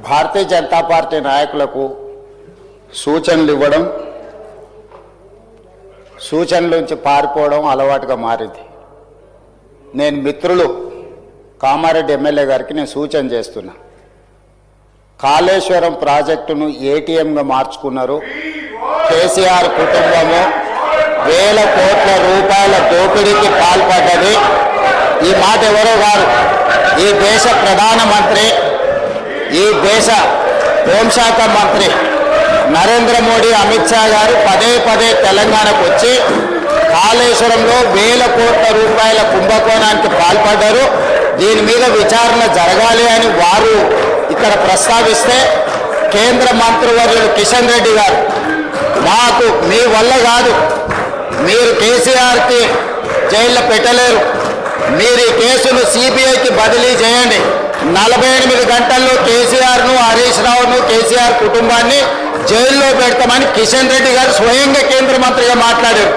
Bharatiya Janata party నాయకులకు సూచనలు ఇవ్వడం, సూచనల నుంచి పారిపోవడం అలవాటుగా మారింది. నేను మిత్రులు కామారెడ్డి ఎమ్మెల్యే గారికి నేను సూచన చేస్తున్నా. కాళేశ్వరం ప్రాజెక్టును ఏటీఎంగా మార్చుకున్నారు. కేసీఆర్ కుటుంబము వేల కోట్ల రూపాయల దోపిడీకి పాల్పడ్డది. ఈ మాట ఎవరో కాదు, ఈ దేశ ప్రధానమంత్రి, ఈ దేశ హోంశాఖ మంత్రి నరేంద్ర మోడీ, అమిత్ షా గారు పదే పదే తెలంగాణకు వచ్చి కాళేశ్వరంలో వేల కోట్ల రూపాయల కుంభకోణానికి పాల్పడ్డారు. దీని మీద విచారణ జరగాలి అని వారు ఇక్కడ ప్రస్తావిస్తే కేంద్ర మంత్రివర్యులు కిషన్ రెడ్డి గారు, మాకు మీ వల్ల కాదు, మీరు కేసీఆర్కి జైల్లో పెట్టలేరు, మీరు ఈ కేసును సిబిఐకి బదిలీ చేయండి, 48 గంటల్లో కేసీఆర్ను, హరీష్ రావును, కేసీఆర్ కుటుంబాన్ని జైల్లో పెడతామని కిషన్ రెడ్డి గారు స్వయంగా కేంద్ర మంత్రిగా మాట్లాడారు.